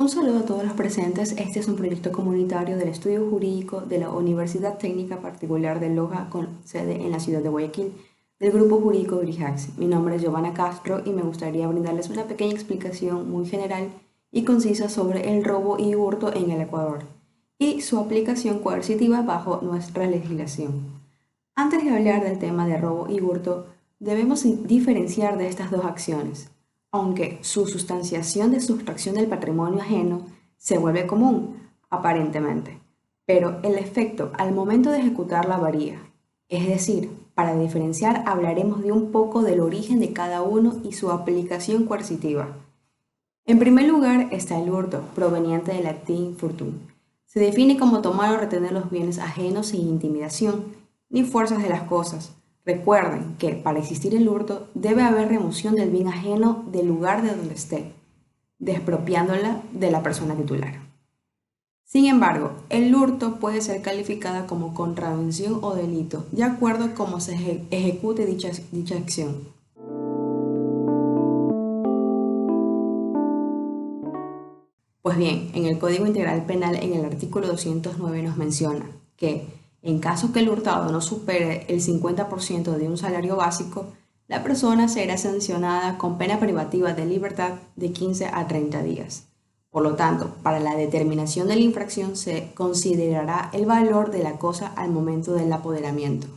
Un saludo a todos los presentes. Este es un proyecto comunitario del Estudio Jurídico de la Universidad Técnica Particular de Loja con sede en la ciudad de Guayaquil, del Grupo Jurídico Grijax. Mi nombre es Giovanna Castro y me gustaría brindarles una pequeña explicación muy general y concisa sobre el robo y hurto en el Ecuador y su aplicación coercitiva bajo nuestra legislación. Antes de hablar del tema de robo y hurto, debemos diferenciar de estas dos acciones, aunque su sustanciación de sustracción del patrimonio ajeno se vuelve común, aparentemente, pero el efecto al momento de ejecutarla varía. Es decir, para diferenciar hablaremos de un poco del origen de cada uno y su aplicación coercitiva. En primer lugar está el hurto, proveniente del latín furtum. Se define como tomar o retener los bienes ajenos sin intimidación ni fuerzas de las cosas. Recuerden que para existir el hurto debe haber remoción del bien ajeno del lugar de donde esté, despropiándola de la persona titular. Sin embargo, el hurto puede ser calificada como contravención o delito, de acuerdo a cómo se ejecute dicha acción. Pues bien, en el Código Integral Penal, en el artículo 209, nos menciona que en caso que el hurtado no supere el 50% de un salario básico, la persona será sancionada con pena privativa de libertad de 15 a 30 días. Por lo tanto, para la determinación de la infracción se considerará el valor de la cosa al momento del apoderamiento.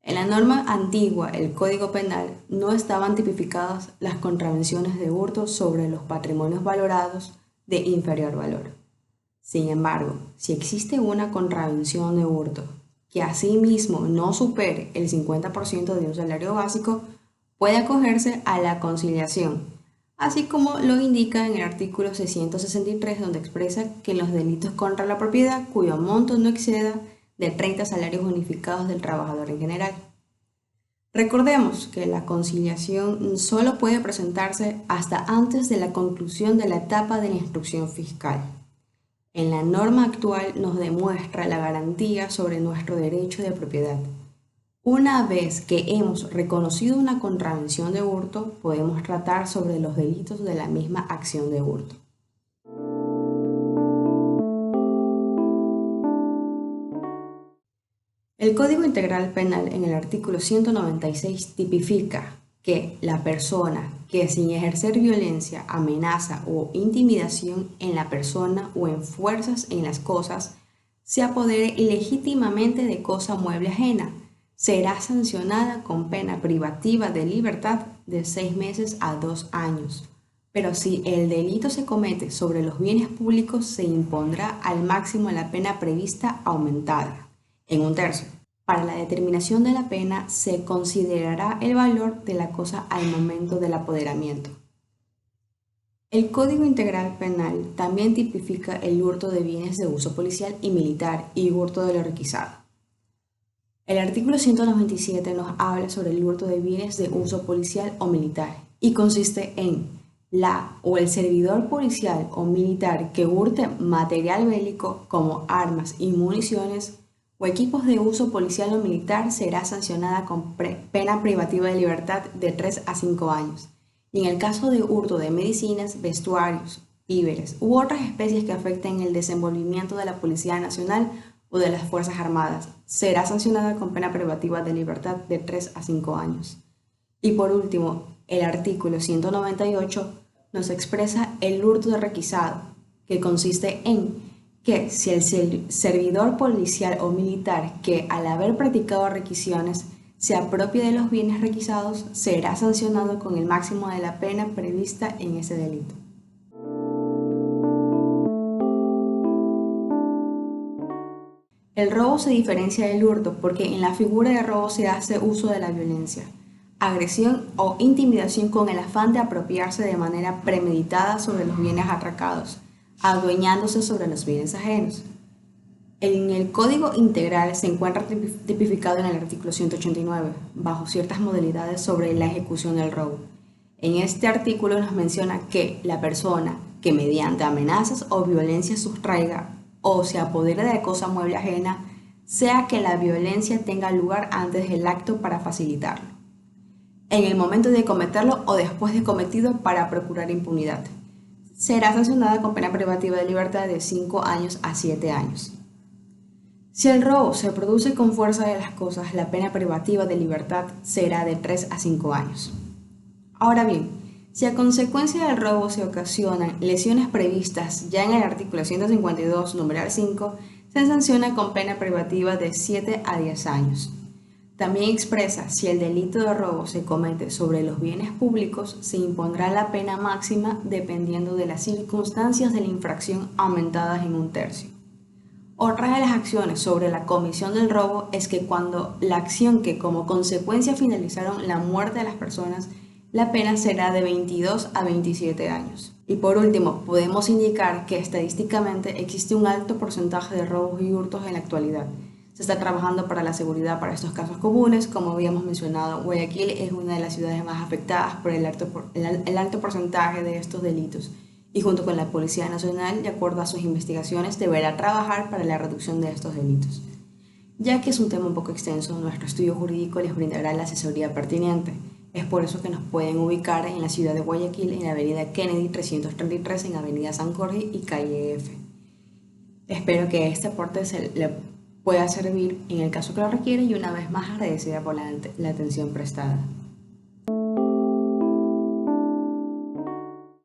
En la norma antigua, el Código Penal, no estaban tipificadas las contravenciones de hurto sobre los patrimonios valorados de inferior valor. Sin embargo, si existe una contravención de hurto que asimismo no supere el 50% de un salario básico, puede acogerse a la conciliación, así como lo indica en el artículo 663, donde expresa que en los delitos contra la propiedad cuyo monto no exceda de 30 salarios unificados del trabajador en general. Recordemos que la conciliación solo puede presentarse hasta antes de la conclusión de la etapa de la instrucción fiscal. En la norma actual nos demuestra la garantía sobre nuestro derecho de propiedad. Una vez que hemos reconocido una contravención de hurto, podemos tratar sobre los delitos de la misma acción de hurto. El Código Integral Penal en el artículo 196 tipifica que la persona que sin ejercer violencia, amenaza o intimidación en la persona o en fuerzas en las cosas, se apodere ilegítimamente de cosa mueble ajena, será sancionada con pena privativa de libertad de 6 meses a 2 años. Pero si el delito se comete sobre los bienes públicos, se impondrá al máximo la pena prevista aumentada, en 1/3. Para la determinación de la pena se considerará el valor de la cosa al momento del apoderamiento. El Código Integral Penal también tipifica el hurto de bienes de uso policial y militar y hurto de lo requisado. El artículo 197 nos habla sobre el hurto de bienes de uso policial o militar y consiste en la o el servidor policial o militar que hurte material bélico como armas y municiones o equipos de uso policial o militar será sancionada con pena privativa de libertad de 3 a 5 años. Y en el caso de hurto de medicinas, vestuarios, víveres u otras especies que afecten el desenvolvimiento de la Policía Nacional o de las Fuerzas Armadas, será sancionada con pena privativa de libertad de 3 a 5 años. Y por último, el artículo 198 nos expresa el hurto de requisado, que consiste en que si el servidor policial o militar que al haber practicado requisiciones se apropia de los bienes requisados, será sancionado con el máximo de la pena prevista en ese delito. El robo se diferencia del hurto porque en la figura de robo se hace uso de la violencia, agresión o intimidación con el afán de apropiarse de manera premeditada sobre los bienes atracados, adueñándose sobre los bienes ajenos. En el Código Integral se encuentra tipificado en el artículo 189, bajo ciertas modalidades sobre la ejecución del robo. En este artículo nos menciona que la persona que mediante amenazas o violencia sustraiga o se apodere de cosa mueble ajena, sea que la violencia tenga lugar antes del acto para facilitarlo, en el momento de cometerlo o después de cometido para procurar impunidad. será sancionada con pena privativa de libertad de 5 años a 7 años. Si el robo se produce con fuerza de las cosas, la pena privativa de libertad será de 3 a 5 años. Ahora bien, si a consecuencia del robo se ocasionan lesiones previstas ya en el artículo 152, numeral 5, se sanciona con pena privativa de 7 a 10 años. También expresa, si el delito de robo se comete sobre los bienes públicos, se impondrá la pena máxima dependiendo de las circunstancias de la infracción aumentadas en 1/3. Otra de las acciones sobre la comisión del robo es que cuando la acción que como consecuencia finalizaron la muerte de las personas, la pena será de 22 a 27 años. Y por último, podemos indicar que estadísticamente existe un alto porcentaje de robos y hurtos en la actualidad. Se está trabajando para la seguridad para estos casos comunes. Como habíamos mencionado, Guayaquil es una de las ciudades más afectadas por el alto porcentaje de estos delitos. Y junto con la Policía Nacional, de acuerdo a sus investigaciones, deberá trabajar para la reducción de estos delitos. Ya que es un tema un poco extenso, nuestro estudio jurídico les brindará la asesoría pertinente. Es por eso que nos pueden ubicar en la ciudad de Guayaquil, en la avenida Kennedy 333, en avenida San Jorge y calle F. Espero que este aporte le pueda servir en el caso que lo requiera y una vez más agradecida por la atención prestada.